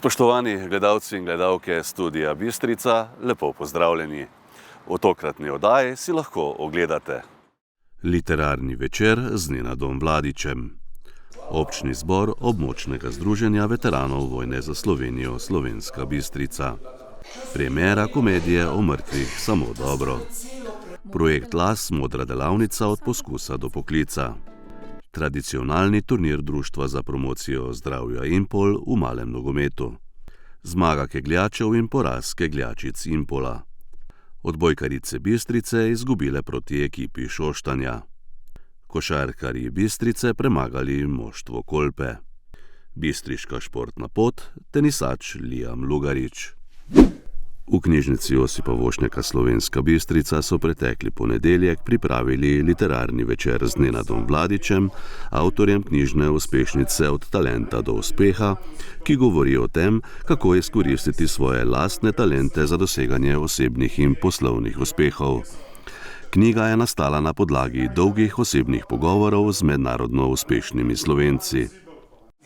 Spoštovani gledalci in gledalke Studia Bistrica, lepo pozdravljeni. V tokratni oddaji si lahko ogledate literarni večer z Nenadom Vladićem, občni zbor območnega združenja veteranov vojne za Slovenijo Slovenska Bistrica, premiera komedije o mrtvih samo dobro, projekt Las modra delavnica od poskusa do poklica, tradicionalni turnir Društva za promocijo zdravja Impol v malem nogometu, zmaga kegljačev in poraz kegljačic Impola, odbojkarice Bistrice izgubile proti ekipi Šoštanja, košarkarji Bistrice premagali moštvo Kolpe, bistriška športna pot, tenisač Liam Lugarič. V knjižnici Josipa Vošnjaka Slovenska Bistrica so pretekli ponedeljek pripravili literarni večer z Nenadom Vladićem, avtorjem knjižne uspešnice Od talenta do uspeha, ki govori o tem, kako izkoristiti svoje lastne talente za doseganje osebnih in poslovnih uspehov. Knjiga je nastala na podlagi dolgih osebnih pogovorov z mednarodno uspešnimi Slovenci.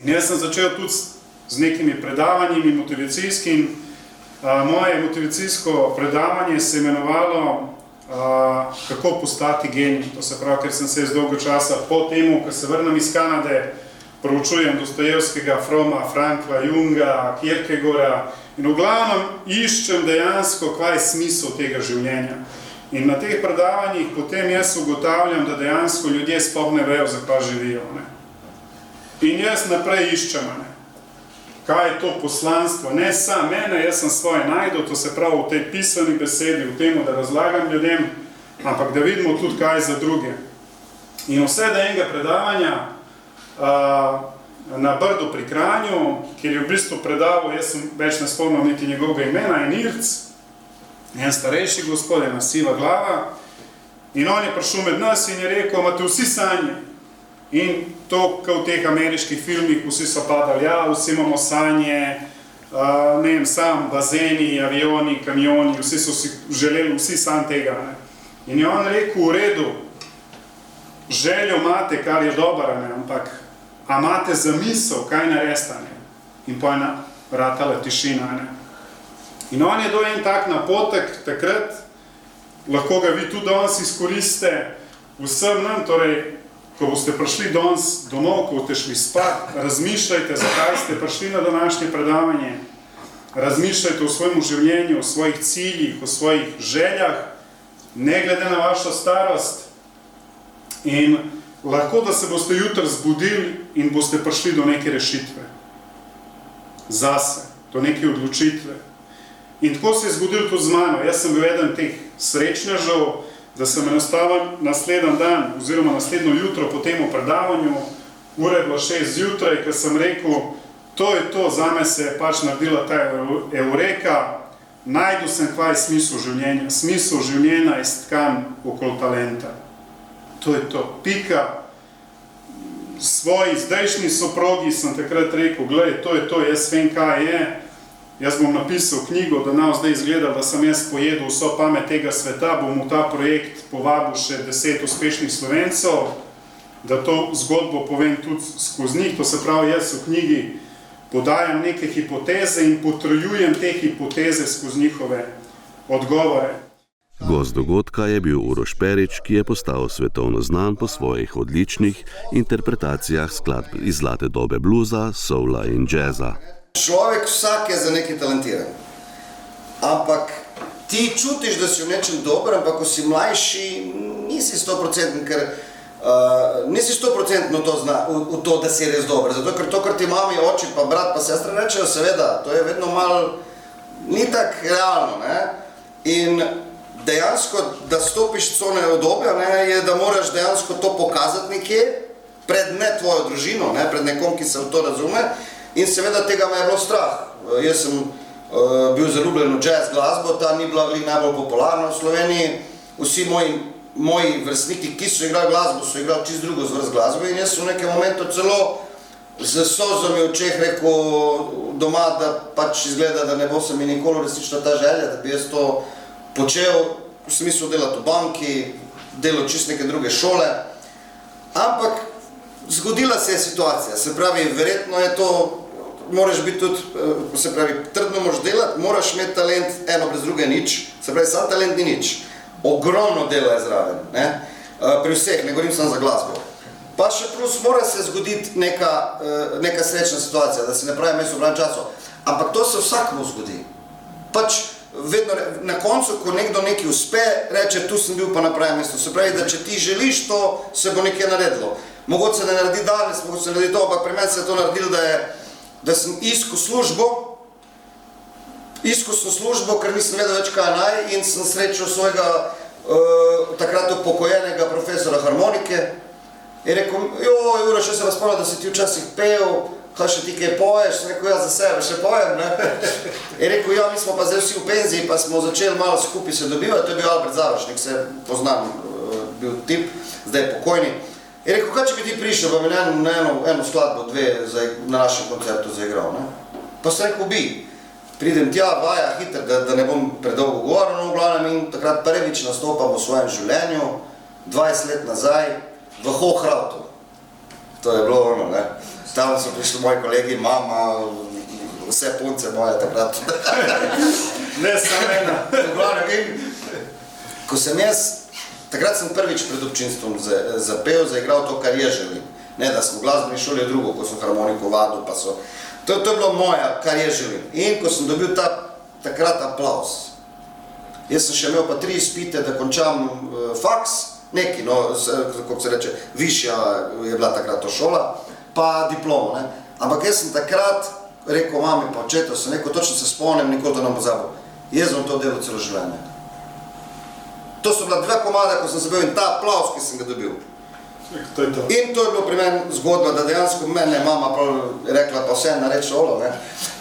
Jaz sem začel tudi z nekimi predavanjimi motivacijskimi. Moje motivacijsko predavanje se je imenovalo Kako postati genij. To se pravi, ker sem se iz dolgo časa po temu, ko se vrnem iz Kanade, proučujem Dostojevskega, Froma, Frankla, Junga, Kierkegaarda in v glavnem iščem dejansko, kaj je smisel tega življenja. In na teh predavanjih potem jaz ugotavljam, da dejansko ljudje sploh ne vejo, zakaj živijo. In jaz naprej iščem. Kaj je to poslanstvo? Ne sam mene, jaz sem svoje najdel, to se pravi v tej pisani besedi, v tem, da razlagam ljudem, ampak da vidimo tudi kaj za druge. In vse do enega predavanja na Brdu pri Kranju, kjer je v bistvu predaval, jaz sem več ne spomnil niti njegovega imena, en Irc, en starejši gospod, ena siva glava, in on je prišel med nas in je rekel, imate vsi sanje. In to, kot v teh ameriških filmih, vsi so padali, ja, vsi imamo sanje, ne vem, sam bazeni, avioni, kamioni, vsi so si želeli, vsi sam tega. In je on rekel, v redu, željo imate, kar je dobro, ampak a imate zamisel, kaj narediti? In pa je ratala tišina. In on je dal en tak napotek takrat, lahko ga vi tudi danes izkoristite, vsem nam, torej, ko boste prišli danes domov, ko boste šli spat, razmišljajte, zakaj ste prišli na današnje predavanje, razmišljajte o svojem življenju, o svojih ciljih, o svojih željah, ne glede na vašo starost, in lahko, da se boste jutri zbudili in boste prišli do neke rešitve. Zase, do neke odločitve. In tako se je zgodilo tudi z mano. Jaz sem bil eden teh srečnežev, da sem enostavno naslednji dan oziroma naslednjo jutro po temu predavanju, ura je bila 6 zjutraj, ker sem rekel, to je to, zame se je pač naredila ta eureka, najdu sem kaj smisel življenja. Smisel življenja je stkan okoli talenta. To je to, pika. Svoji zdajšnji soprogi sem takrat rekel, glej, to je to, jaz vem, kaj je. Jaz bom napisal knjigo, da nam zdaj izgleda, da sem jaz pojedel vso pamet tega sveta, bom v ta projekt povabil še 10 uspešnih Slovencev, da to zgodbo povem tudi skozi njih. To se pravi, jaz v knjigi podajam neke hipoteze in potrjujem te hipoteze skozi njihove odgovore. Gost dogodka je bil Uroš Perić, ki je postal svetovno znan po svojih odličnih interpretacijah skladb iz zlate dobe bluza, soula in jazza. Človek vsak je za nekaj talentiran, ampak ti čutiš, da si v nečem dober, ampak ko si mlajši, nisi 100%, ker nisi 100% v to, da si res dober. Zato, ker to, kar ti mami, oči, pa brat, pa sestra rečejo, seveda, to je vedno malo, ni tak realno, ne? In dejansko, da stopiš cone obdobja, je, da moraš dejansko to pokazati nekje, pred ne tvojo družino, pred nekom, ki se v to razume. In seveda tega me je bilo strah. Jaz sem bil zaljubljen v jazz glasbo, ta ni bila najbolj popularna v Sloveniji. Vsi moji vrstniki, ki so igrali glasbo, so igrali čisto drugo zvrst glasbe in jaz sem v nekem momentu celo z solzami v očeh rekel doma, da pač izgleda, da ne bo se mi nikoli resničila ta želja, da bi jaz to počel, v smislu delati v banki, delal čisto neke druge šole. Ampak zgodila se je situacija, se pravi, verjetno je to moraš biti tudi, se pravi, trdno moraš delati, moraš imeti talent, eno brez druge nič, se pravi, sam talent ni nič. Ogromno dela je zraven, ne? Pri vseh, ne govorim samo za glasbo. Pa še plus mora se zgoditi neka srečna situacija, da se ne pravi mesto v pravem času. Ampak to se vsakmu zgodi. Pač vedno na koncu, ko nekdo nekaj uspe, reče, tu sem bil pa na pravem mestu. Se pravi, da če ti želiš to, se bo nekaj naredilo. Mogoče se ne naredi danes, mogoče se ne naredi to, ampak pri meni se je to naredilo, da sem iskal službo, ker nisem vedel več kaj naj in sem srečal svojega takrat upokojenega profesora harmonike. Je rekel, Juro, še se vas spomnim, da si ti včasih pel, kaj še ti kaj poješ? Sem rekel, ja, za sebe še pojem, ne? Je rekel, ja, mi smo pa zdaj vsi v penziji, pa smo začeli malo skupaj se dobivati, to je bil Albert Završnik, se poznam, bil tip, zdaj je pokojni. Je rekel, kaj če bi ti prišel, pa bi na eno skladbo, dve na našem koncertu zaigral, ne? Pa sem rekel, bi. Pridem tja, vaja, hiter, da ne bom predolgo govoril, no, v glavnem, in takrat prvič nastopam v svojem življenju, 20 let nazaj, v Hohrautu. To je bilo ono, ne. Tam so prišli moji kolegi, mama, vse punce moje takrat. Ne, samo ena. V glavnem, ko sem jaz, takrat sem prvič pred občinstvom zapel, zaigral to, kar je želim. Ne, da sem v glasbeni šoli je drugo, ko sem harmoniko vadil, pa so... To je bilo moja, kar je želim. In ko sem dobil takrat aplauz, jaz sem še imel pa 3 izpite, da končam faks, neki, no, kako se reče, višja je bila takrat to šola, pa diplomo, ne. Ampak jaz sem takrat rekel mami pa očetu, sem rekel, točno se spomnim, nikoli to ne bom pozabil. Jaz bom to delal celo življenje. To so bila 2 komada, ko sem se bil in ta aplauz, ki sem ga dobil. To je to. In to je bilo pri meni zgodba, da dejansko mene je mama rekla, pa vse nareč šolo, ne.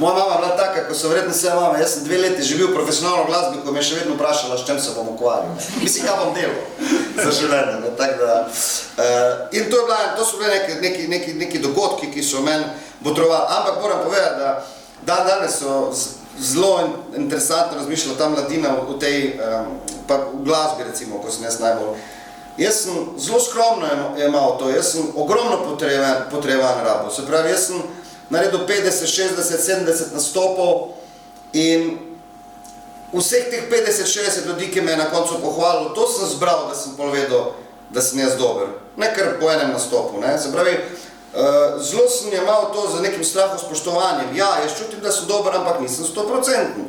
Moja mama je bila taka, ko so verjetno vse mama, jaz sem 2 leti živel profesionalno glasbi, ko me je še vedno vprašala, s čem se bom ukvarjal. Mislim, kaj bom delal za življenje, ne, tako da. In to so bile neki dogodki, ki so meni botrovali, ampak moram povedati, da danes so zelo interesantno razmišljala ta mladina v tej, pa v glasbi recimo, ko sem jaz najbolj. Jaz sem zelo skromno imel to, jaz sem ogromno potrejevan rabo, se pravi, jaz sem naredil 50, 60, 70 nastopov in vseh teh 50, 60 ljudi, ki me je na koncu pohvalilo, to sem zbral, da sem povedal, da sem jaz dober, ne kar po enem nastopu, ne, se pravi, zelo sem imel to za nekim strahom spoštovanjem, ja, jaz čutim, da sem dober, ampak nisem 100%.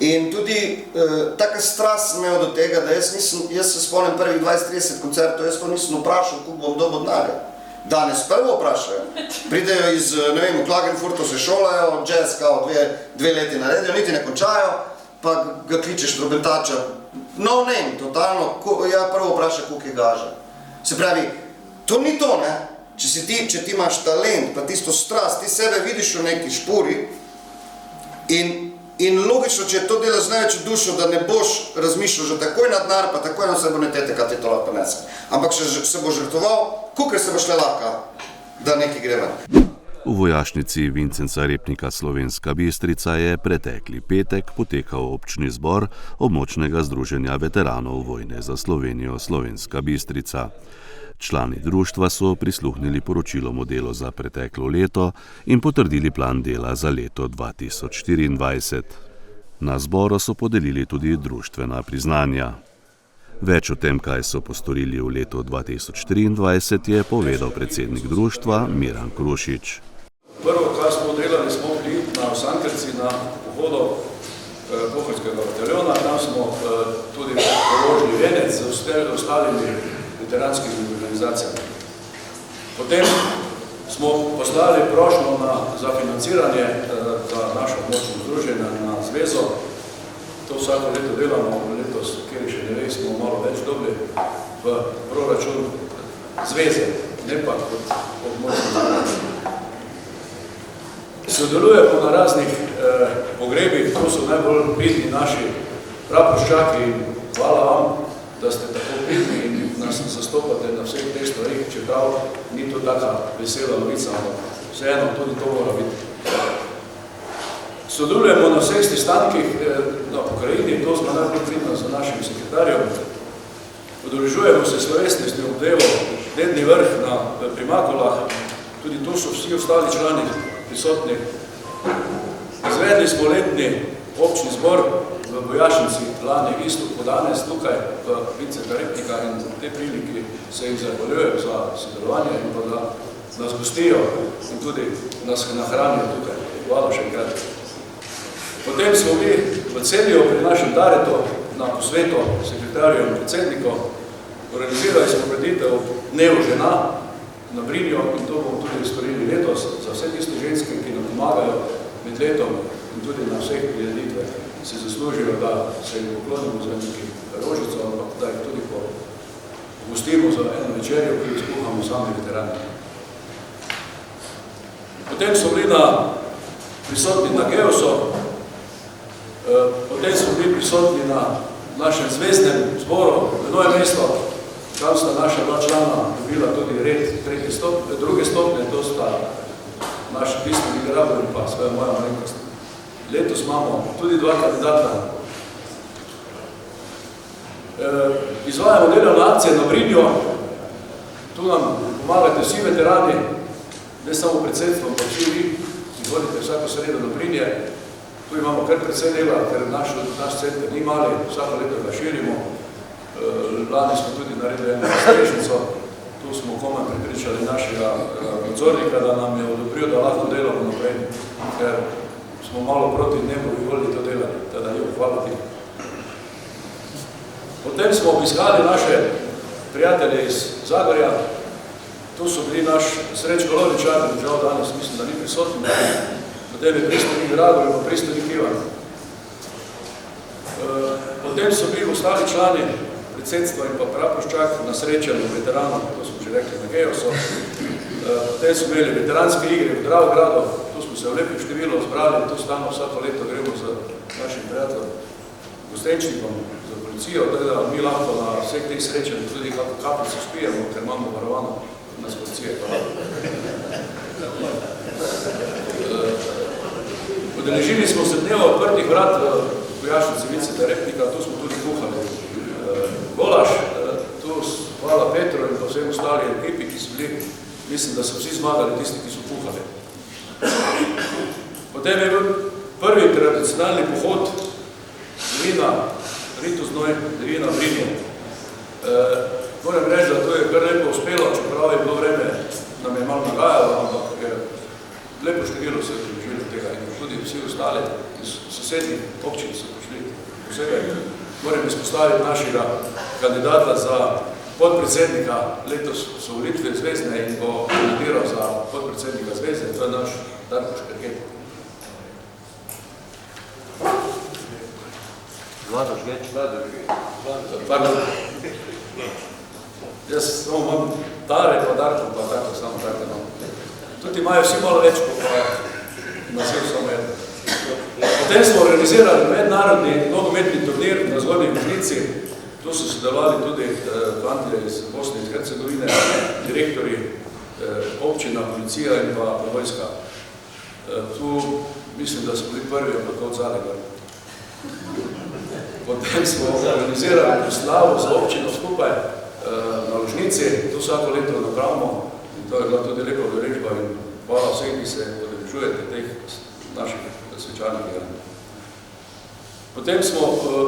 In tudi taka strast sem imel do tega, da jaz se spomnim prvih 20-30 koncertov, jaz pa nisem vprašal, kako bom dobil denarja. Danes prvo vprašajo. Pridejo iz, ne vem, v Klagenfurtu se šolajo, jazz kao 2 leti naredijo, niti ne končajo, pa ga kličeš trobentača. No name, totalno, ja prvo vpraša, koliko je gaža. Se pravi, to ni to, ne? Če ti imaš talent, pa tisto strast, ti sebe vidiš v neki špuri in logično, če to delaš z največjo dušo, da ne boš razmišljal že takoj na denar, pa takoj na vse bonitete, kaj ti to lahko prinese. Ampak se bo žrtvoval, kolikor se bo šle lahko, da nekaj gre ven. V vojašnici Vincenca Repnika Slovenska Bistrica je pretekli petek potekal občni zbor območnega združenja veteranov vojne za Slovenijo Slovenska Bistrica. Člani društva so prisluhnili poročilom o delu za preteklo leto in potrdili plan dela za leto 2024. Na zboru so podelili tudi društvena priznanja. Več o tem, kaj so postorili v letu 2023, je povedal predsednik društva Miran Krušič. Prvo, kar smo delali, smo bili na Osankrci na pohodu Pohorskega bataljona. Tam smo tudi položili venec z ostalimi veteranskimi organizacijami. Potem smo poslali prošnjo za financiranje za našo območno združenje na zvezo. To vsako leto delamo, letos, kjer še ne ve, smo malo več dobili v proračun zveze, ne pa kot območno združenje. Sodelujemo na raznih pogrebih, to so najbolj pridni naši praporščaki in hvala vam, da ste tako pridni in nas zastopate na vseh teh stvarih, čeprav ni to taka vesela novica, ampak vseeno tudi to mora biti. Sodelujemo na vseh sestankih na pokrajini, to smo najbolj pridni za našim sekretarjem. Udeležujemo se slovesnosti ob delu, ledni vrh pri Makolah, tudi tu so vsi ostali člani prisotni. Izvedli smo letni občni zbor v Bojašnici lani isto kot danes tukaj v Vinceta Repnika in te priliki se jih zahvaljujem za sodelovanje in pa da nas gostijo in tudi nas nahranijo tukaj. Hvala še enkrat. Potem smo bili v Celju pri našem Daretu na posvetu sekretarju in predsedniku. Organizirali smo preditev Dnev žena na Brinjo in to bomo tudi storili letos za vse tiste ženske, ki nam pomagajo med letom in tudi na vseh prireditvah si zaslužijo, da se jih poklonimo za neki rožico, ampak da jih tudi pogostimo za eno večerjo, ki jo skuhamo sami veterani. Potem smo bili prisotni na Geosu, potem smo bili prisotni na našem zvezdnem zboru v Novo mesto, tam sta naša dva člana dobila tudi red druge stopnje, to sta naš Bistveni Grabov in pa svoja moja malenkost. Letos imamo tudi dva kandidata. Izvajamo delovne akcije na Brinjo, tu nam pomagate vsi veterani, ne samo predsedstvo, ampak vsi vi, ki hodite vsako sredo na Brinje. Tu imamo kar precej dela, ker naš center ni mali, vsako leto ga širimo. Lani smo tudi naredili eno strešnico, tu smo komaj prepričali našega nadzornika, da nam je odobril, da lahko delamo naprej, ker smo malo proti njemu volili to delali, teda njemu hvala ti. Potem smo obiskali naše prijatelje iz Zagorja, tu so bili naš Srečko Lovičar, žal danes mislim, da ni prisotni, potem je Pristani Gragor in Pristani Ivan. Potem so bili ostali člani predsedstva in pa Prapoščak na srečanju veteranov, to smo že rekli na Geosu. Potem so imeli veteranske igre v Dravogradu, tu smo se v lepih številu zbrali, tu stano vsako leto gremo z našim prijateljem gostenčnikom za policijo, tako da mi lahko na vseh teh srečanjih tudi kako kapico spijemo, ker imamo varovano nas policije. Udeležili smo se dneva odprtih vrat v Bojašnici Vinceta Repnika, tu smo tudi kuhali golaž, tu hvala Petru in pa vsem ostali ekipi, ki so bili, mislim, da so vsi zmagali tisti, ki so kuhali. Potem je bil prvi tradicionalni pohod Drina, Ritoznoj, Drina, Brinje. Moram reči, da to je kar lepo uspelo, čeprav je bilo vreme, nam je malo nagajalo, ampak lepo število se je približilo tega in tudi vsi ostali iz sosednjih občin so prišli. Posebej moram izpostaviti našega kandidata za podpredsednika, letos so volitve zvezne in bo kandidiral za podpredsednika zveze, to je naš Darko Škerget. Vlado Žgeč. Pardon. Jaz samo imam Tare pa Darko, pa tako samo tako. Tudi imajo vsi malo več, pa naziv samo jedno. Potem smo organizirali mednarodni nogometni turnir na Zgornji Mežici. Tu so sodelovali tudi fantje iz Bosne in Hercegovine, direktori občina, policija in pa vojska. Tu mislim, da smo bili prvi, ampak od zadnjega. Potem smo organizirali proslavo z občino skupaj na Ložnici, tu vsako leto napravimo in to je bila tudi lepa udeležba in hvala vsem, ki se udeležujete teh naših svečanih iger. Potem smo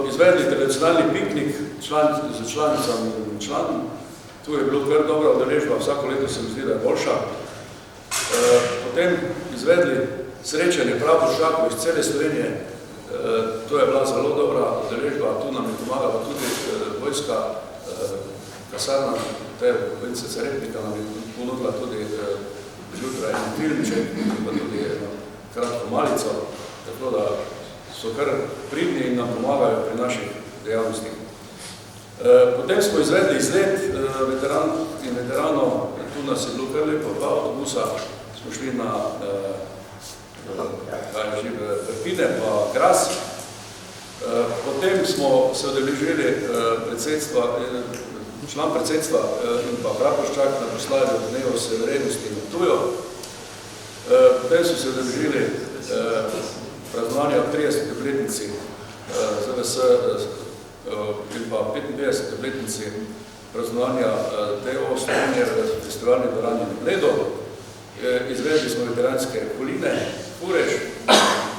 izvedli tradicionalni piknik za članicami in članom. Tu je bilo kar dobra udeležba, vsako leto se mi zdi, da je boljša. Potem izvedli srečanje Prapoščakov iz cele Slovenije. To je bila zelo dobra udeležba, tu nam je pomagala tudi vojska, kasarna, te Vinceta Repnika nam je ponudila tudi zjutraj en filmček, pa tudi kratko malico, tako da so kar pridni in nam pomagajo pri naših dejavnostih. Potem smo izvedli izlet in veteranov, tu nas je bilo kar lepo, dva avtobusa, smo šli na Prpine pa Gras. Potem smo se udeležili član predsedstva in pa Prapoščak na proslavi od Dnevu suverenosti na Ptuju. Potem so se udeležili praznovanja ob 30. obletnici ZVS in pa 55. obletnici praznovanja DO Slovenije v festivalni dvorani na Bledu. Izvedli smo veteranske koline, Fureš,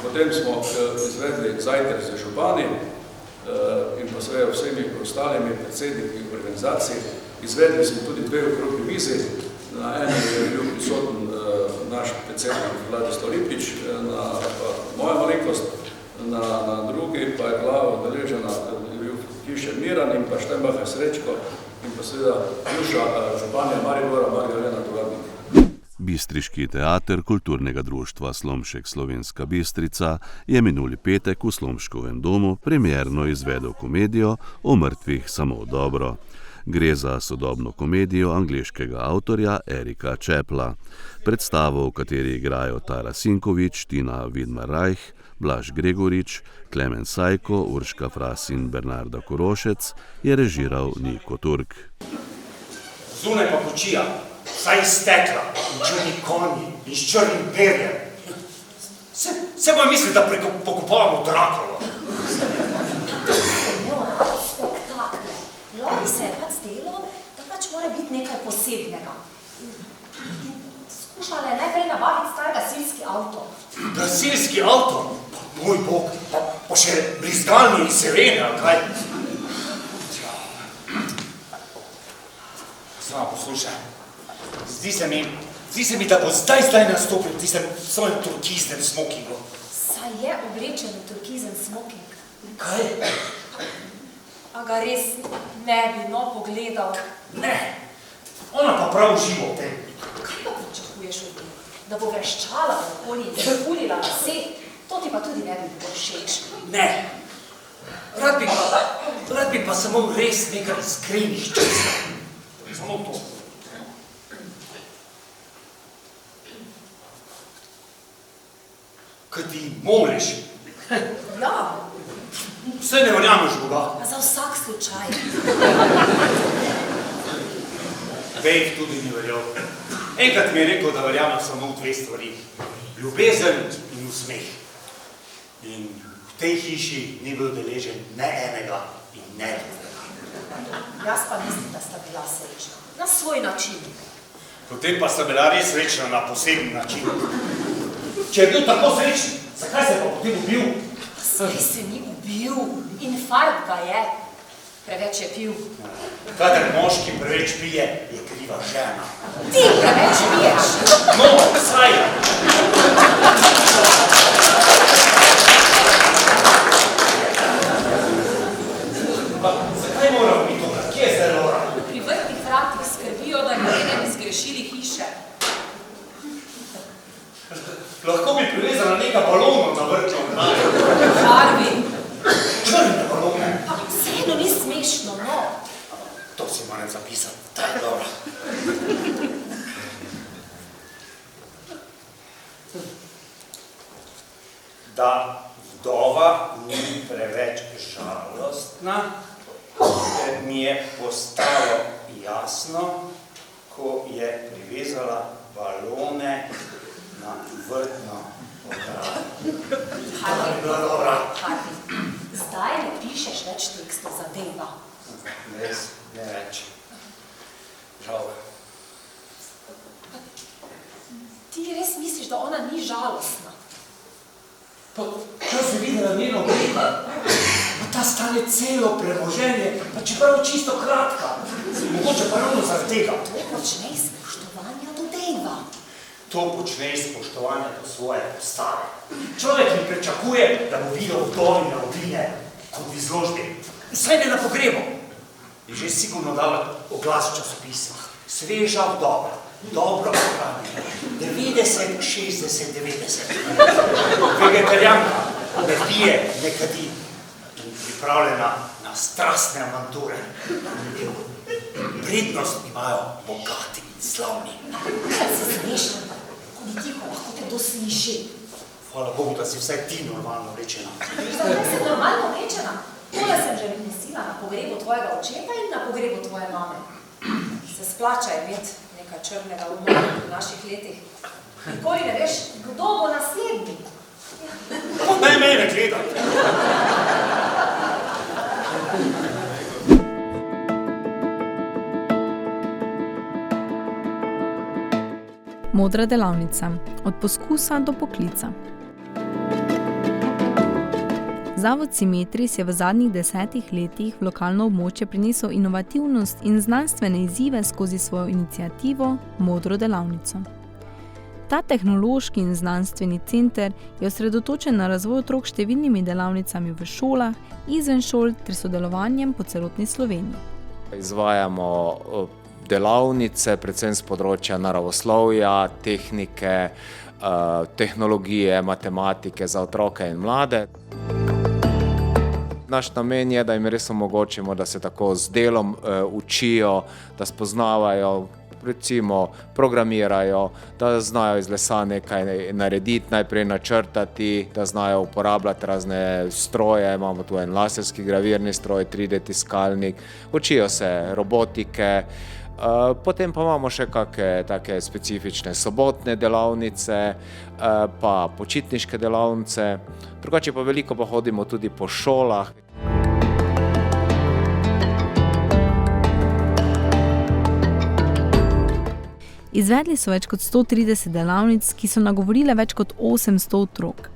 Potem smo izvedli zajtrk z župani in pa seveda vsemi ostalimi predsedniki organizacij. Izvedli smo tudi 2 okrogli mizi. Na enem je bil prisoten naš predsednik Vladislav Lipič, moja malenkost, na drugi pa je bila udeležena Hiše Miran in pa Štenbacher Srečko in pa seveda bivša županja Maribora Margalena Tovarnik. Bistriški teater Kulturnega društva Slomšek Slovenska Bistrica je minuli petek v Slomškovem domu premierno izvedel komedijo O mrtvih samo dobro. Gre za sodobno komedijo angleškega avtorja Erika Čepla. Predstavo, v kateri igrajo Tara Sinkovič, Tina Vidmar-Rajh, Blaž Gregorič, Klemen Sajko, Urška Fras in Bernarda Korošec, je režiral Niko Turk. Zunaj pa kočija, vsaj iz stekla, in črni konji, in s črnim perjem. Se bojo mislili, da pokopavamo Drakulo. Lovi se je pač zdelo, da pač mora biti nekaj posebnega. Skušala je najprej nabaviti star gasilski avto. Gasilski avto? Pa moj bog, pa še blizgalni sirene, ali kaj? Sama poslušaj, zdi se mi, da bo zdaj nastopil v tistem svojem turkiznem smokingu. Saj je oblečen v turkizen smoking. Kaj? A ga res ne bi pogledal. Ne, ona pa prav uživa v tem. Kaj pa pričakuješ od nje? Da bo vreščala v okolje in se pulila lase? To ti pa tudi ne bi bilo všeč. Ne, rad bi pa samo res nekaj iskrenih čustev. Samo to. Kaj ti moleš? Ja, Vse ne verjameš Boga. pa za vsak slučaj. Dave tudi ni verjel. Enkrat mi je rekel, da verjamem samo v 2 stvari. Ljubezen in usmeh. In v tej hiši ni bil deležen ne enega in ne drugega. Jaz pa mislim, da sta bila srečna. Na svoj način. Potem pa sta bila res srečna na poseben način. Če je bil tako srečen, zakaj se je pa potem ubil? Saj se ni ubil. Infarkt ga je. Preveč je pil. Kadar moški preveč pije, je kriva žena. Ti preveč piješ. No, saj! Pa zakaj moramo mi to? Kje je zdaj Lora? Pri vrtnih vratih skrbijo, da ljudje ne bi zgrešili hiše. Lahko bi privezala nekaj balonov na vrtno ograjo. Harvi, Črne balone. pa vseeno ni smešno, no. To si moram zapisati. To je dobro. Da vdova ni preveč žalostna, mi je postalo jasno, ko je privezala balone na vrtno ograjo. Harvi, Bila dobra. Harvi, zdaj ne pišeš več tekstov za Deva. Res, ne več. Žal. Ti res misliš, da ona ni žalostna? Pa, kaj si videla njeno obleko? Pa ta stane celo premoženje, pa čeprav čisto kratka. Mogoče pa ravno zaradi tega. To počne iz spoštovanja do Deva. To počne iz spoštovanja do svoje postave. Človek mi pričakuje, da bo videl vdovine obline, kot v izložbi. Saj ne na pogrebu. Je že sigurno dala oglas v časopisih. Sveža vdova, dobro ohranjena, 90, 60, 90. Vegetarijanka, ne pije, ne kadi in pripravljena na strastne avanture. Prednost imajo bogati in slavni. Kaj se smešno? Ko bi tiho, lahko te kdo sliši. Hvala Bogu, da si vsaj ti normalno rečena. Zakaj sem normalno oblečena? Tole sem že nosila na pogrebu tvojega očeta in na pogrebu tvoje mame. Se splača imeti nekaj črnega umora v naših letih. Nikoli ne veš, kdo bo naslednji. Pa naj mene gleda. Modra delavnica. Od poskusa do poklica. Zavod Simetris je v zadnjih 10 letih v lokalno območje prinesel inovativnost in znanstvene izzive skozi svojo iniciativo Modro delavnico. Ta tehnološki in znanstveni center je osredotočen na razvoj otrok s številnimi delavnicami v šolah, izven šol ter sodelovanjem po celotni Sloveniji. Izvajamo delavnice, predvsem z področja naravoslovja, tehnike, tehnologije, matematike za otroke in mlade. Naš namen je, da jim res omogočimo, da se tako z delom učijo, da spoznavajo, recimo programirajo, da znajo iz lesa nekaj narediti, najprej načrtati, da znajo uporabljati razne stroje, imamo tu en laserski gravirni stroj, 3D tiskalnik, učijo se robotike, potem pa imamo še kakšne take specifične sobotne delavnice, pa počitniške delavnice, drugače pa veliko pa hodimo tudi po šolah. Izvedli so več kot 130 delavnic, ki so nagovorile več kot 800 otrok.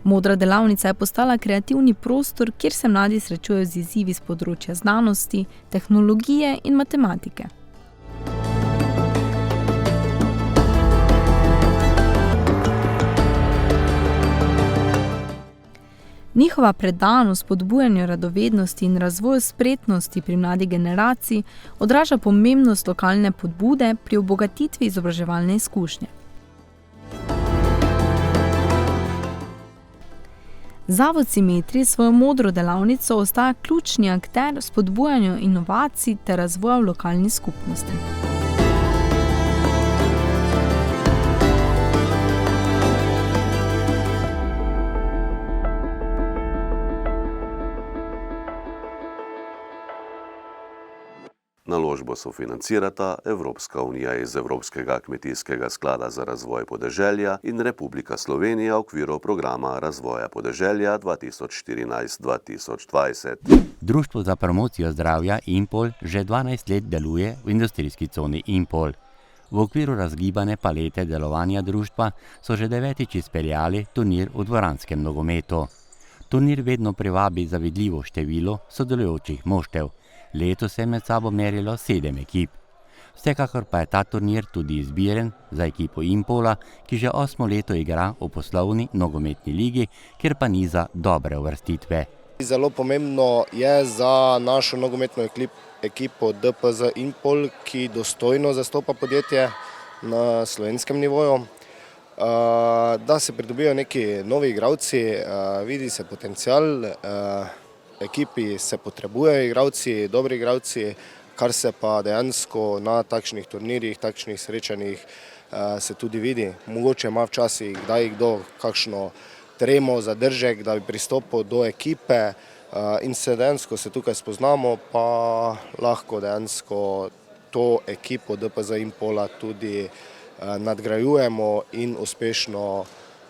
Modra delavnica je postala kreativni prostor, kjer se mladi srečujejo z izzivi z področja znanosti, tehnologije in matematike. Njihova predanost spodbujanju radovednosti in razvoju spretnosti pri mladi generaciji odraža pomembnost lokalne podbude pri obogatitvi izobraževalne izkušnje. Zavod Simetris svojo modro delavnico ostaja ključni akter v spodbujanju inovacij ter razvoja v lokalni skupnosti. Naložbo sofinancirata Evropska unija iz Evropskega kmetijskega sklada za razvoj podeželja in Republika Slovenija v okviru programa razvoja podeželja 2014-2020. Društvo za promocijo zdravja Impol že 12 let deluje v industrijski coni Impol. V okviru razgibane palete delovanja društva so že 9. izpeljali turnir v dvoranskem nogometu. Turnir vedno privabi zavidljivo število sodelujočih moštev. Letos se je med sabo merilo 7 ekip. Vsekakor pa je ta turnir tudi izbiren za ekipo Impola, ki že 8. leto igra v poslovni nogometni ligi, kjer pa niza dobre uvrstitve. Zelo pomembno je za našo nogometno ekipo DPZ Impol, ki dostojno zastopa podjetje na slovenskem nivoju, da se pridobijo neki novi igralci, vidi se potencial, ekipi se potrebujejo igralci, dobri igralci, kar se pa dejansko na takšnih turnirjih, takšnih srečanjih se tudi vidi. Mogoče ima včasih kdaj kdo kakšno tremo, zadržek, da bi pristopil do ekipe in se dejansko se tukaj spoznamo, pa lahko dejansko to ekipo DPZ Impola tudi nadgrajujemo in uspešno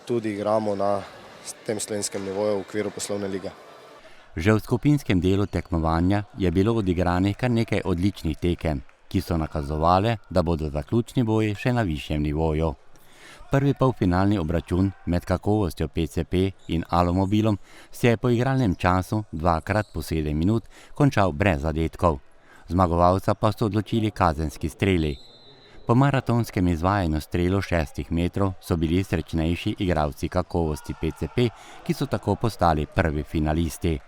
tudi igramo na tem slovenskem nivoju v okviru poslovne lige. Že v skupinskem delu tekmovanja je bilo odigranih kar nekaj odličnih tekem, ki so nakazovale, da bodo zaključni boji še na višjem nivoju. Prvi polfinalni obračun med Kakovostjo PCP in Alomobilom se je po igralnem času 2x po 7 minut končal brez zadetkov. Zmagovalca pa so odločili kazenski streli. Po maratonskem izvajanju strelov 6 metrov so bili srečnejši igralci Kakovosti PCP, ki so tako postali prvi finalisti.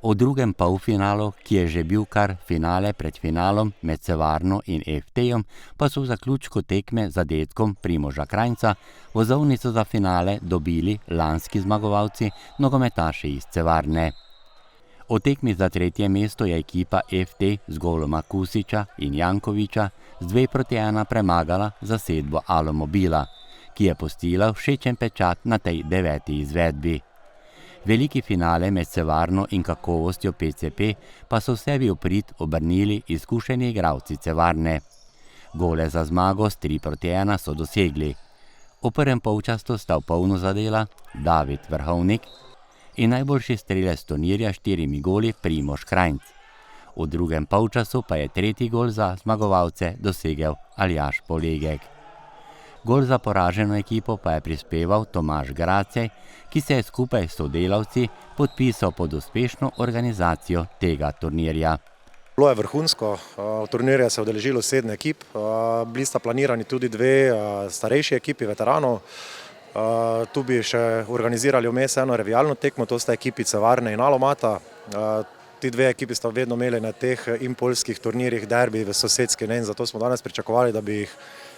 V drugem polfinalu, ki je že bil kar finale pred finalom med Sevarno in FT-jem, pa so v zaključku tekme z zadetkom Primoža Krajnca vozovnico za finale dobili lanski zmagovalci, nogometaši iz Sevarne. V tekmi za 3. mesto je ekipa FT z goloma Kusiča in Jankoviča z 2:1 premagala zasedbo Alomobila, ki je pustila všečen pečat na tej 9. izvedbi. Veliki finale med Sevarno in Kakovostjo PCP pa so sebi v prid obrnili izkušeni igralci Sevarne. Gole za zmago s 3:1 so dosegli. V prvem polčasu sta v polno zadela David Vrhovnik in najboljši strelec turnirja 4 goli Primož Krajnc. V drugem polčasu pa je 3. gol za zmagovalce dosegel Aljaž Polegek. Gol za poraženo ekipo pa je prispeval Tomaž Gracej, ki se je skupaj s sodelavci podpisal pod uspešno organizacijo tega turnirja. Bilo je vrhunsko, turnirja se je udeležilo 7 ekip, bili sta planirani tudi 2 starejši ekipi veteranov. Tu bi še organizirali vmes eno revijalno tekmo, to sta ekipi Cevarne in Alomata. Ti 2 ekipi sta vedno imeli na teh impolskih turnirjih derbi v sosedski, in zato smo danes pričakovali, da bi jih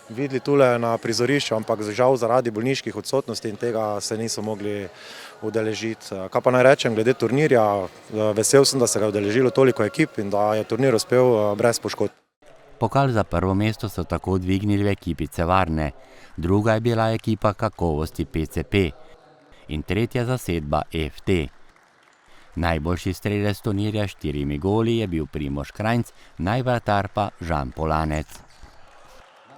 videli tule na prizorišču, ampak žal zaradi bolniških odsotnosti in tega se niso mogli udeležiti. Kaj pa naj rečem glede turnirja, vesel sem, da se ga je udeležilo toliko ekip in da je turnir uspel brez poškodb. Pokal za prvo mesto so tako dvignili v ekipi Cevarne, druga je bila ekipa kakovosti PCP in tretja zasedba FT. Najboljši strelec turnirja s 4 goli je bil Primož Krajnc, najvratar pa Žan Polanec.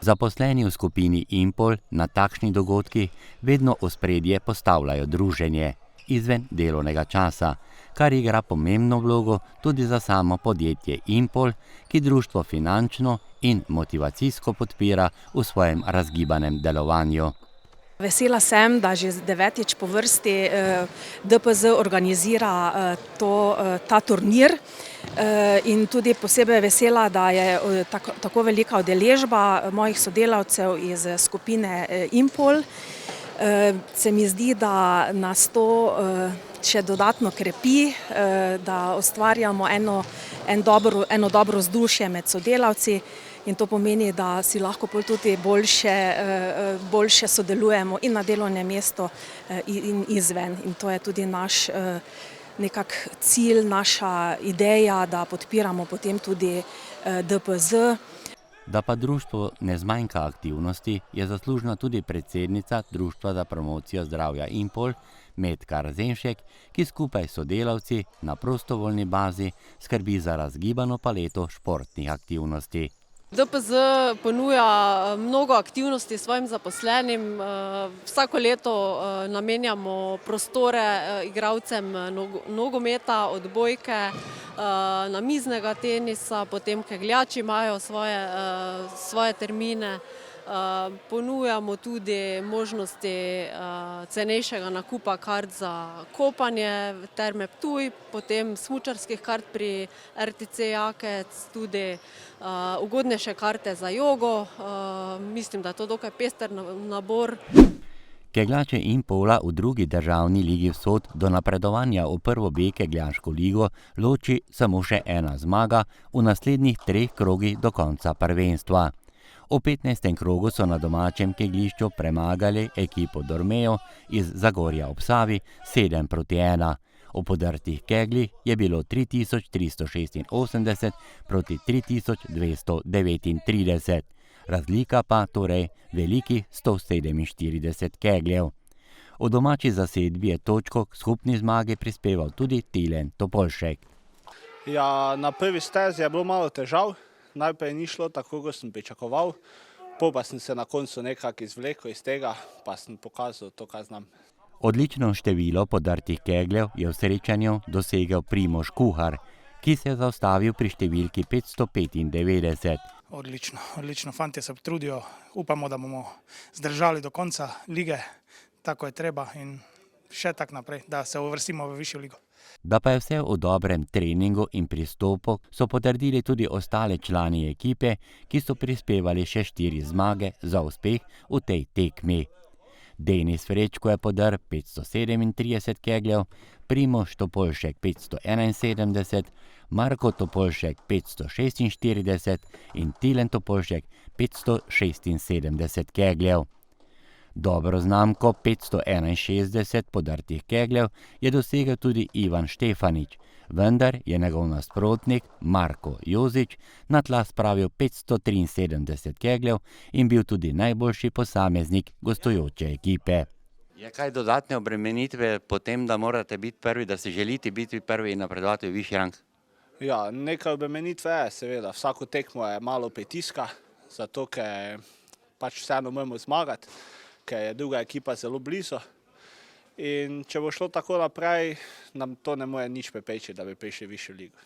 Zaposleni v skupini Impol na takšnih dogodkih vedno ospredje postavljajo druženje izven delovnega časa, kar igra pomembno vlogo tudi za samo podjetje Impol, ki društvo finančno in motivacijsko podpira v svojem razgibanem delovanju. Vesela sem, da že 9. po vrsti DPZ organizira ta turnir in tudi posebej vesela, da je tako velika udeležba mojih sodelavcev iz skupine Impol. Se mi zdi, da nas to še dodatno krepi, da ustvarjamo eno dobro vzdušje med sodelavci. In to pomeni, da si lahko tudi boljše sodelujemo in na delovnem mestu in izven. In to je tudi naš nekak cilj, naša ideja, da podpiramo potem tudi DPZ. Da pa društvu ne zmanjka aktivnosti, je zaslužna tudi predsednica Društva za promocijo zdravja Impol, Metka Zenšek, ki skupaj s sodelavci na prostovoljni bazi skrbi za razgibano paleto športnih aktivnosti. DPZ ponuja mnogo aktivnosti svojim zaposlenim. Vsako leto namenjamo prostore igralcem nogometa, odbojke, namiznega tenisa, potem kegljači imajo svoje termine. Ponujamo tudi možnosti cenejšega nakupa kart za kopanje v Terme Ptuj, potem smučarskih kart pri RTC Jakec, tudi ugodnejše karte za jogo. Mislim, da je to dokaj pester nabor. Kegljače Impola v drugi državni ligi Vzhod do napredovanja v prvo B kegljaško ligo loči samo še 1 zmaga v naslednjih 3 krogih do konca prvenstva. V 15. krogu so na domačem kegljišču premagali ekipo Dormejo iz Zagorja ob Savi 7-1. V podrtih keglih je bilo 3386 proti 3239. Razlika pa torej velikih 147 kegljev. V domači zasedbi je točko k skupni zmagi prispeval tudi Tilen Topolšek. Ja, na prvi stezi je bilo malo težav. Najprej ni šlo tako, kot sem pričakoval, pa sem se na koncu nekako izvlekel iz tega, pa sem pokazal to, kar znam. Odlično število podrtih kegljev je v srečanju dosegel Primož Kuhar, ki se je zaustavil pri številki 595. Odlično, fantje se potrudijo, upamo, da bomo zdržali do konca lige, tako je treba in še tak naprej, da se uvrstimo v višjo ligo. Da pa je vse v dobrem treningu in pristopu, so potrdili tudi ostale člani ekipe, ki so prispevali še 4 zmage za uspeh v tej tekmi. Denis Frečko je podrl 537 kegljev, Primož Topolšek 571, Marko Topolšek 546 in Tilen Topolšek 576 kegljev. Dobro znamko 561 podrtih kegljev je dosegel tudi Ivan Štefanič, vendar je njegov nasprotnik Marko Jozič na tla spravil 573 kegljev in bil tudi najboljši posameznik gostujoče ekipe. Je kaj dodatne obremenitve potem, da morate biti prvi, da si želite biti prvi in napredovati v višji rang? Ja, nekaj obremenitve je, seveda. Vsako tekmo je malo pritiska, zato ker pač vseeno moramo zmagati, ker je druga ekipa zelo blizu. In če bo šlo tako naprej, nam to ne more nič preprečiti, da bi prišli v višjo ligo.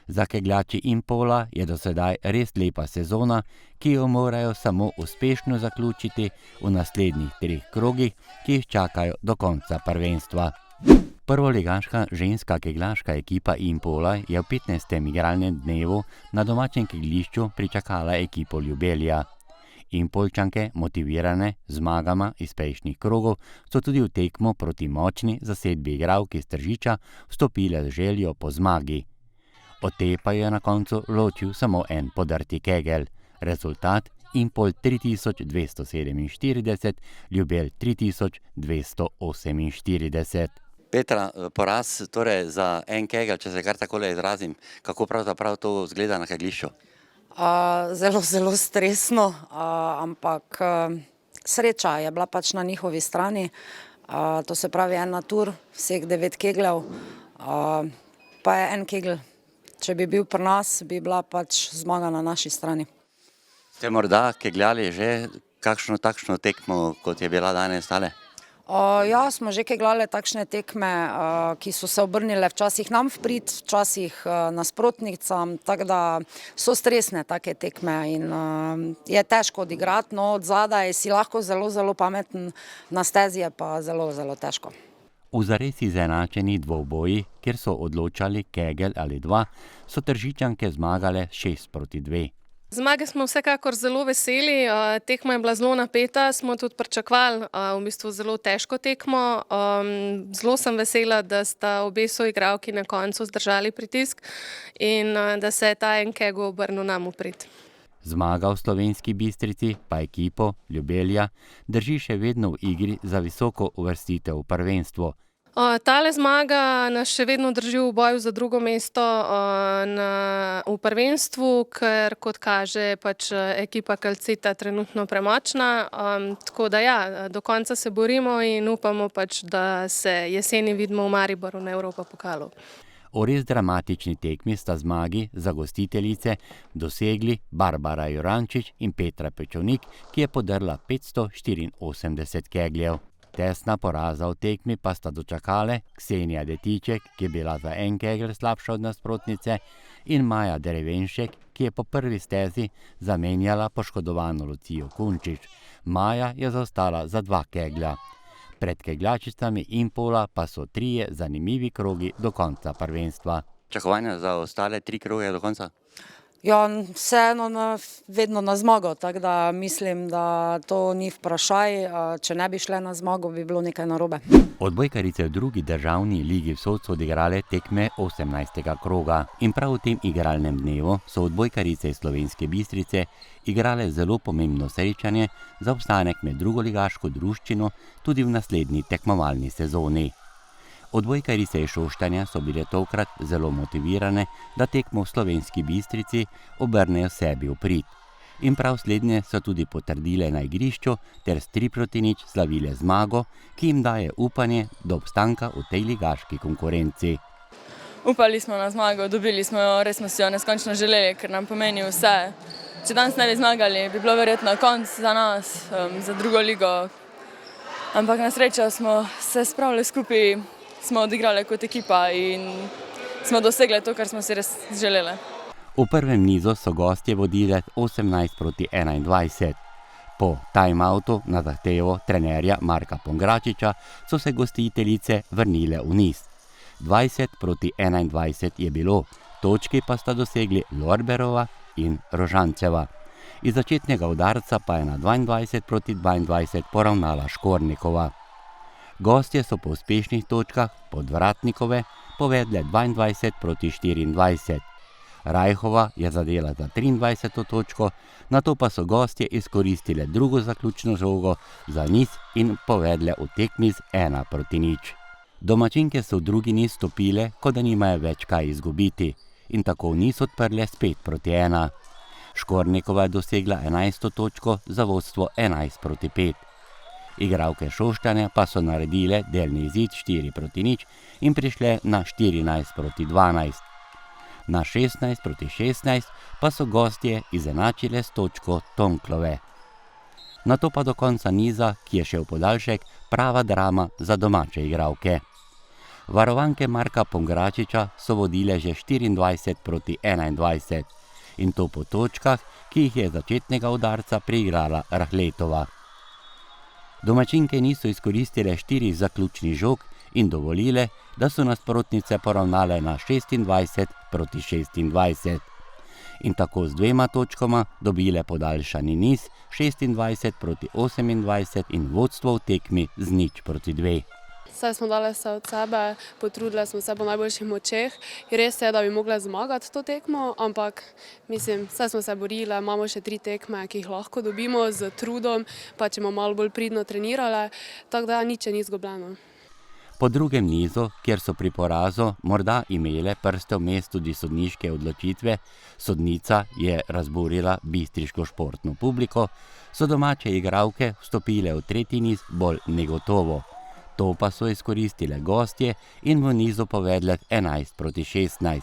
Za kegljači Impola je do sedaj res lepa sezona, ki jo morajo samo uspešno zaključiti v naslednjih 3 krogih, ki jih čakajo do konca prvenstva. Prvoligaška ženska kegljaška ekipa Impola je v 15. igralnem dnevu na domačem kegljišču pričakala ekipo Ljubelja. Impolčanke, motivirane z zmagama iz prejšnjih krogov, so tudi v tekmo proti močni zasedbi igralk iz Tržiča vstopile z željo po zmagi. Od te pa je na koncu ločil samo en podrti kegel. Rezultat Impol 3247, Ljubelj 3248. Petra, poraz torej za en kegel, če se kar takole izrazim, kako pravzaprav to zgleda na keglišču? Zelo stresno, ampak sreča je bila pač na njihovi strani. To se pravi en natur, vseh 9 kegljev, pa je en kegel. Če bi bil pri nas, bi bila pač zmaga na naši strani. Ste morda kegljali že kakšno takšno tekmo, kot je bila danes tale? Ja, smo že kegljali takšne tekme, ki so se obrnile včasih nam v prid, včasih nasprotnicam, tako da so stresne take tekme in je težko odigrati, no od zadaj si lahko zelo pameten, na stezi je pa zelo težko. V zares izenačeni dvoboji, kjer so odločali kegel ali 2, so Tržičanke zmagale 6-2. Zmage smo vsekakor zelo veseli, tekma je bila zelo napeta, smo tudi pričakovali v bistvu zelo težko tekmo. Zelo sem vesela, da sta obe soigralki na koncu zdržali pritisk in da se je ta en kegel obrnil nam v prid. Zmaga v Slovenski Bistrici pa ekipo Ljubelja drži še vedno v igri za visoko uvrstitev v prvenstvo. Tale zmaga nas še vedno drži v boju za drugo mesto v prvenstvu, ker kot kaže pač ekipa Calcita trenutno premočna. Tako da ja, do konca se borimo in upamo pač, da se jeseni vidimo v Mariboru na Evropa pokalu. O res dramatični tekmi sta zmagi za gostiteljice dosegli Barbara Jurančič in Petra Pečovnik, ki je podrla 584 kegljev. Tesna poraza v tekmi pa sta dočakale Ksenija Detiček, ki je bila za en kegel slabša od nasprotnice, in Maja Derevenšek, ki je po prvi stezi zamenjala poškodovano Lucijo Kunčič. Maja je zaostala za 2 keglja. Pred kegljačicami Impola pa so 3 zanimivi krogi do konca prvenstva. Čakovanja za ostale 3 kroge do konca? Ja, vseeno vedno na zmago, tako da mislim, da to ni vprašaj. Če ne bi šle na zmago, bi bilo nekaj narobe. Odbojkarice v drugi državni ligi vsod so odigrale tekme 18. kroga in prav v tem igralnem dnevu so odbojkarice iz Slovenske Bistrice igrale zelo pomembno srečanje za obstanek med drugoligaško druščino tudi v naslednji tekmovalni sezoni. Odbojkarice iz Šoštanja so bile tokrat zelo motivirane, da tekmo v Slovenski Bistrici obrnejo sebi v prid. In prav slednje so tudi potrdile na igrišču ter s 3-0 slavile zmago, ki jim daje upanje do obstanka v tej ligaški konkurenci. Upali smo na zmago, dobili smo jo, res smo si jo neskončno želeli, ker nam pomeni vse. Če danes ne bi zmagali, bi bilo verjetno konc za nas, za drugo ligo. Ampak na srečo smo se spravili skupaj, smo odigrali kot ekipa in smo dosegli to, kar smo si res želeli. V prvem nizu so gostje vodile 18-21. Po time-outu na zahtevo trenerja Marka Pongračiča so se gostiteljice vrnile v niz. 20-21 je bilo, točki pa sta dosegli Lorberova in Rožanceva. Iz začetnega udarca pa je na 22-22 poravnala Škornikova. Gostje so po uspešnih točkah Podvratnikove povedle 22-24. Rajhova je zadela za 23. točko, nato pa so gostje izkoristile drugo zaključno žogo za niz in povedle v tekmi z 1-0. Domačinke so v drugi niz stopile, kot da nimajo več kaj izgubiti, in tako niz odprle s 5-1. Škornikova je dosegla 11. točko za vodstvo 11-5. Igralke Šoštanja pa so naredile delni izid 4-0 in prišle na 14-12. Na 16-16 pa so gostje izenačile s točko Tonklove. Nato pa do konca niza, ki je šel podaljšek, prava drama za domače igralke. Varovanke Marka Pongračiča so vodile že 24-21 in to po točkah, ki jih je začetnega udarca priigrala Rahletova. Domačinke niso izkoristile 4 zaključnih žog in dovolile, da so nasprotnice poravnale na 26-26 in tako z 2 točkama dobile podaljšani niz 26-28 in vodstvo v tekmi z 0-2. Vse smo dali se od sebe, potrudili smo se po najboljših močeh. Res je, da bi mogli zmagati to tekmo, ampak mislim, vse smo se borili, imamo še 3 tekme, ki jih lahko dobimo z trudom, pa če bomo malo bolj pridno trenirali, tako da nič ni izgubljeno. Po drugem nizu, kjer so pri porazu morda imele prste vmes tudi sodniške odločitve, sodnica je razburila bistriško športno publiko, so domače igralke vstopile v tretji niz bolj negotovo. To pa so izkoristile gostje in v nizu povedle 11-16.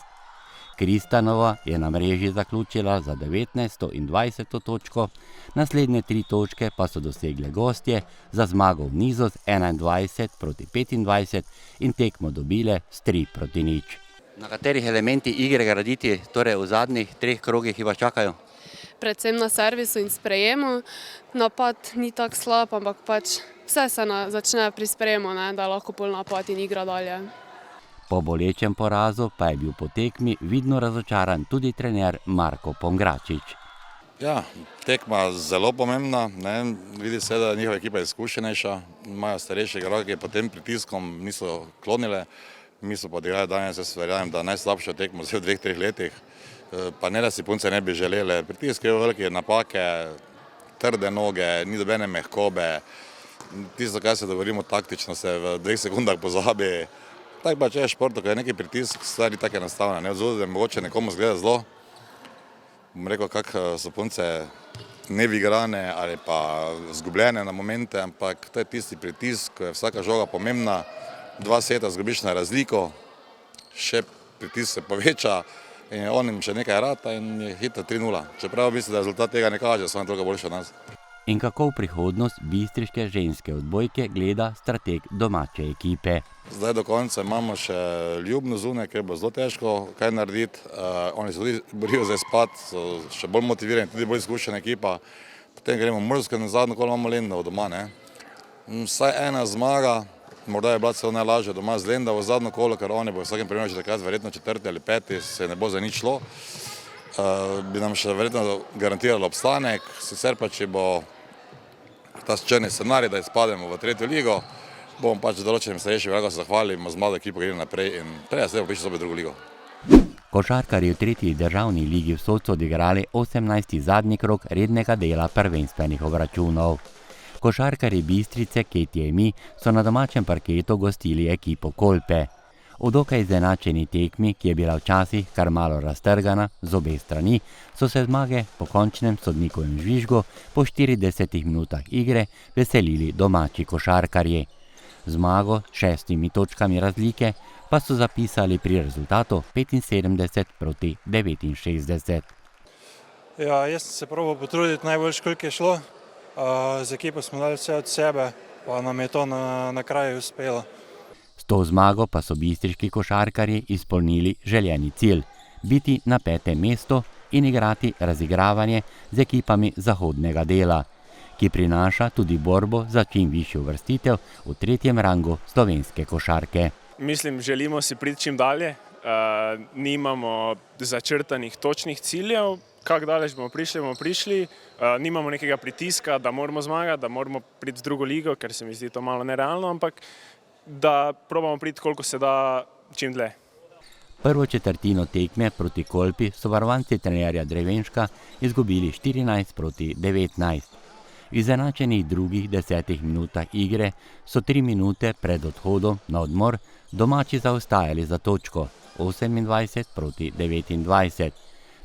Kristanova je na mreži zaključila za 19. in 20. točko, naslednje 3 točke pa so dosegle gostje za zmago v nizu z 21-25 in tekmo dobile s 3-0. Na katerih elementih igre graditi, torej v zadnjih 3 krogih, ki vas čakajo? Predvsem na servisu in sprejemu. Napad ni tako slab, ampak pač vse se začne pri sprejemu, da lahko pol napad in igra dalje. Po bolečem porazu pa je bil po tekmi vidno razočaran tudi trener Marko Pongračič. Ja, tekma zelo pomembna, vidi se, da je njihova ekipa izkušenejša, imajo starejše igralke, pod tem pritiskom niso klonile, mi so pa odigrali danes, jaz verjamem, da najslabšo tekmo v 2-3 letih, pa ne da si punce ne bi želele, pritisk je velike napake, trde noge, ni dobene mehkobe, tisto, kaj se dogovorimo taktično, se v 2 sekundah pozabi. Tako pa če je športu, ko je neki pritisk, stvari tako enostavne, vzvodite, mogoče nekomu zgleda zelo, bom rekel, kako so punce nevigrane ali pa zgubljene na momente, ampak to je tisti pritisk, ko je vsaka žoga pomembna, 2 seta zgubiš na razliko, še pritisk se poveča in onim še nekaj rata in je hitro 3-0. Čeprav v bistvu, da rezultat tega ne kaže, so oni toliko boljši od nas. In kako v prihodnost bistriške ženske odbojke gleda strateg domače ekipe? Zdaj do konca imamo še Ljubno zunaj, ker bo zelo težko kaj narediti. Oni se tudi borijo za izpad, so še bolj motivirani, tudi bolj izkušena ekipa. Potem gremo v Mursko in zadnjo kolo imamo Lendavo doma. Vsaj 1 zmaga, morda je bila celo najlažja doma z Lendavo zadnjo kolo, ker oni bo v vsakem primeru že takrat verjetno 4. ali 5. se ne bo za nič šlo. Bi nam še verjetno garantiralo obstanek, sicer pa če bo ta črni scenarij, da izpademo v 3. ligo, bomo pač določenim starejšim igralkam se zahvalili, z mlado ekipo gremo naprej in treba se prišli zopet v 2. ligo. Košarkarji v 3. državni ligi v Socu odigrali 18. zadnji krog rednega dela prvenstvenih obračunov. Košarkarji Bistrice, Ketje in mi, so na domačem parketu gostili ekipo Kolpe. V dokaj izenačeni tekmi, ki je bila včasih kar malo raztrgana z obe strani, so se zmage po končnem sodnikovem žvižgu po 40 minutah igre veselili domači košarkarji. Zmago s 6 točkami razlike pa so zapisali pri rezultatu 75-69. Ja, jaz sem se probal potruditi najboljše, koliko je šlo. Z ekipo smo dali vse od sebe, pa nam je to na kraju uspelo. S to zmago pa so bistriški košarkarji izpolnili željeni cilj, biti na 5. mestu in igrati razigravanje z ekipami zahodnega dela, ki prinaša tudi borbo za čim višjo uvrstitev v 3. rangu slovenske košarke. Mislim, želimo si priti čim dalje, nimamo začrtanih točnih ciljev, kako daleč bomo prišli, nimamo nekega pritiska, da moramo zmagati, da moramo priti v 2. ligo, ker se mi zdi to malo nerealno, ampak da probamo priti, koliko se da, čim dlje. Prvo četrtino tekme proti Kolpi so varovanci trenerja Drevenška izgubili 14-19. V izenačenih drugih 10 minutah igre so 3 minute pred odhodom na odmor domači zaostajali za točko 28-29.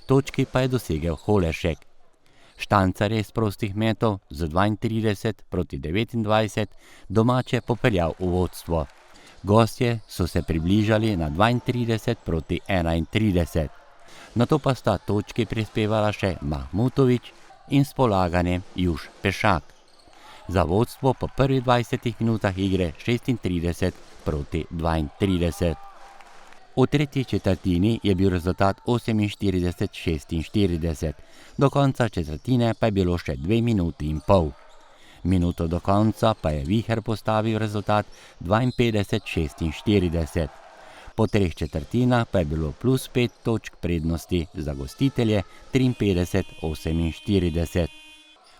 Točki pa je dosegel Holešek. Štancar je z prostih metov z 32-29 domače popeljal v vodstvo. Gostje so se približali na 32-31. Nato pa sta točki prispevala še Mahmutovič in s polaganjem Juš Pešak. Za vodstvo po prvih 20 minutah igre 36 proti 32. V tretji četrtini je bil rezultat 48-46, do konca četrtine pa je bilo še 2 minuti in pol. Minuto do konca pa je Viher postavil rezultat 52-46. Po 3 četrtinah pa je bilo plus 5 točk prednosti za gostitelje 53-48.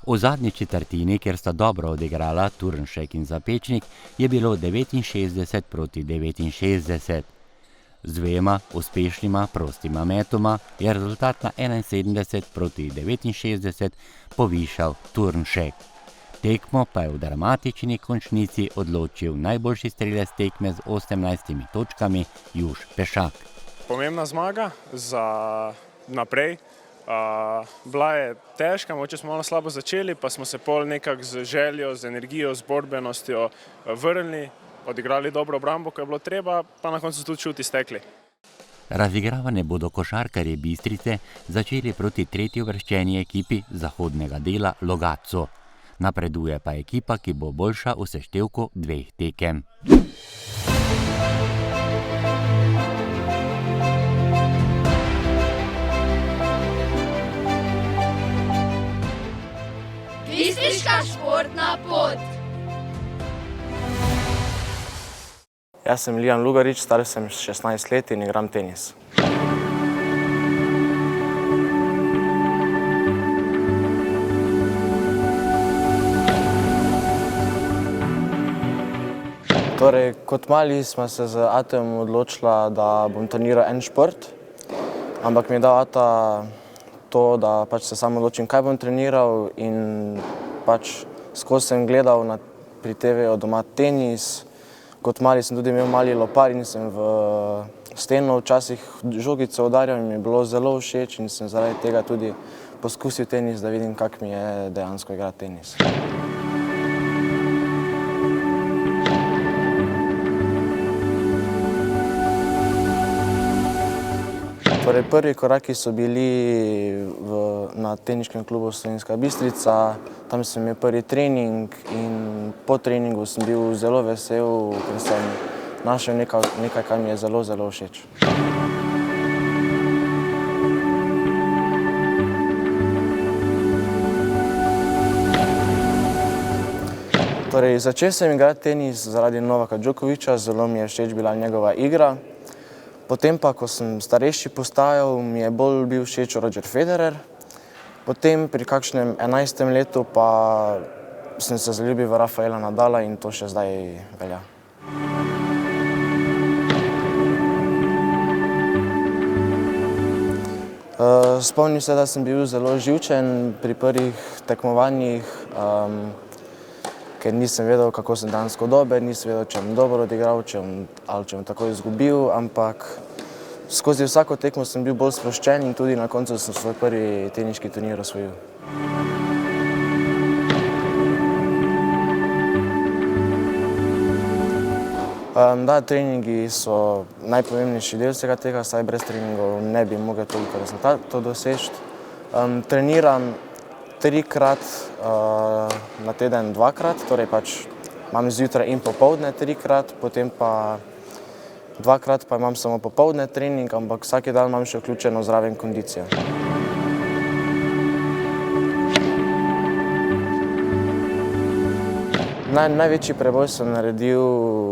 V zadnji četrtini, kjer sta dobro odigrala Turnšek in Zapečnik, je bilo 69 proti 69. Z 2 uspešnima prostima metoma je rezultat na 71 proti 69 povišal Turnšek. Tekmo pa je v dramatični končnici odločil najboljši strelec tekme z 18 točkami Juš Pešak. Pomembna zmaga za naprej. Bila je težka, mogoče smo malo slabo začeli, pa smo se pol nekako z željo, z energijo, z borbenostjo vrnili, odigrali dobro obrambo, ko je bilo treba, pa na koncu tudi čuti stekli. Razigravane bodo košarkarji Bistrice začeli proti tretji uvrščeni ekipi zahodnega dela Logatcu. Napreduje pa ekipa, ki bo boljša v seštevku 2 tekem. Bistriška športna pot. Jaz sem Lijan Lugarič, star sem 16 let in igram tenis. Torej, kot mali smo se z Atem odločila, da bom treniral en šport, ampak mi je dal Ata to, da pač se sam odločim, kaj bom treniral in pač skozi sem gledal pri TV-ju doma tenis. Kot mali sem tudi imel mali lopar in sem v steno včasih žogico udarjal in mi je bilo zelo všeč in sem zaradi tega tudi poskusil tenis, da vidim, kak mi je dejansko igrati tenis. Torej, prvi koraki so bili na teniškem klubu Slovenska Bistrica, tam sem imel prvi trening in po treningu sem bil zelo vesel, ker sem našel nekaj, kar mi je zelo, zelo všeč. Torej, začel sem igrati tenis zaradi Novaka Djokovića, zelo mi je všeč bila njegova igra. Potem pa, ko sem starejši postajal, mi je bolj bil všeč Roger Federer. Potem pri kakšnem 11. letu pa sem se zaljubil v Rafaela Nadala in to še zdaj velja. Spomnim se, da sem bil zelo živčen pri prvih tekmovanjih, ker nisem vedel, kako sem dejansko dober, nisem vedel, če bom dobro odigral ali če bom tako izgubil, ampak skozi vsako tekmo sem bil bolj sproščen in tudi na koncu sem svoj prvi teniški turnir osvojil. Da, treningi so najpomembnejši del vsega tega, saj brez treningov ne bi mogel toliko rezultatov doseči. Treniram 3-krat na teden 2-krat, torej pač imam zjutraj in popoldne 3-krat, potem pa 2-krat pa imam samo popoldne trening, ampak vsak dan imam še vključeno zraven kondicijo. Največji preboj sem naredil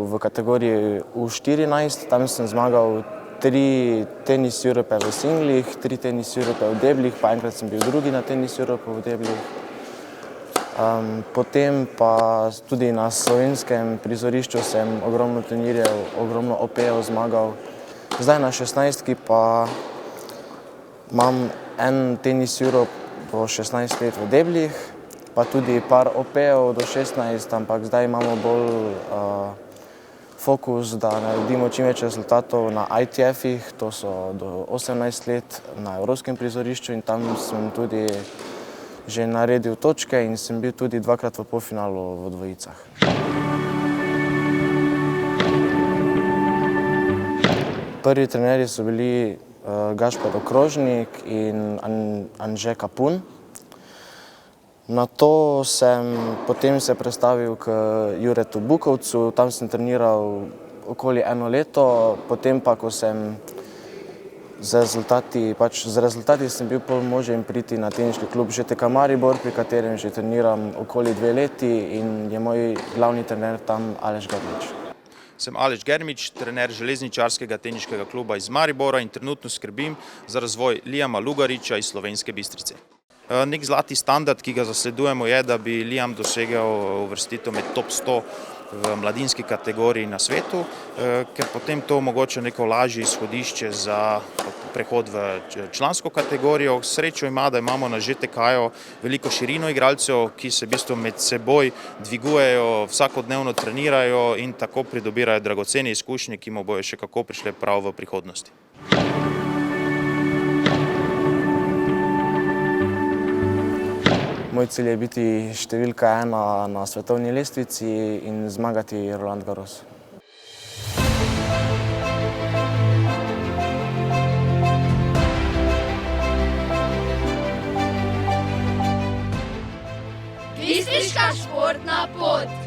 v kategoriji U14, tam sem zmagal 3 Tennis Europe v singlih, 3 Tennis Europe v deblih, pa enkrat sem bil drugi na Tennis Europe v deblih. Potem pa tudi na slovenskem prizorišču sem ogromno turnirjev, ogromno OP-jev zmagal. Zdaj na 16-ki pa imam en Tennis Europe po 16 let v deblih, pa tudi par OP-jev do 16, ampak zdaj imamo bolj fokus, da naredimo čim več rezultatov na ITF-ih, to so do 18 let na evropskem prizorišču in tam sem tudi že naredil točke in sem bil tudi 2-krat v polfinalu v dvojicah. Prvi trenerji so bili Gašper Okrožnik in Anže Kapun. Potem se prestavil k Juretu Bukovcu, tam sem treniral okoli 1 leto, potem pa, ko sem z rezultati sem bil pol možen priti na teniški klub ŽTK Maribor, pri katerem že treniram okoli 2 leti in je moj glavni trener tam Aleš Grmič. Sem Aleš Grmič, trener železničarskega teniškega kluba iz Maribora in trenutno skrbim za razvoj Lijama Lugariča iz Slovenske Bistrice. Nek zlati standard, ki ga zasledujemo, je, da bi Lijam dosegel uvrstitev med top 100 v mladinski kategoriji na svetu, ker potem to omogoča neko lažje izhodišče za prehod v člansko kategorijo. Srečo ima, da imamo na ŽTK-ju veliko širino igralcev, ki se v bistvu med seboj dvigujejo, vsakodnevno trenirajo in tako pridobirajo dragocene izkušnje, ki mu bojo še kako prišle prav v prihodnosti. Moj cilj je biti številka 1 na svetovni lestvici in zmagati Roland Garros. Bistriška športna pot.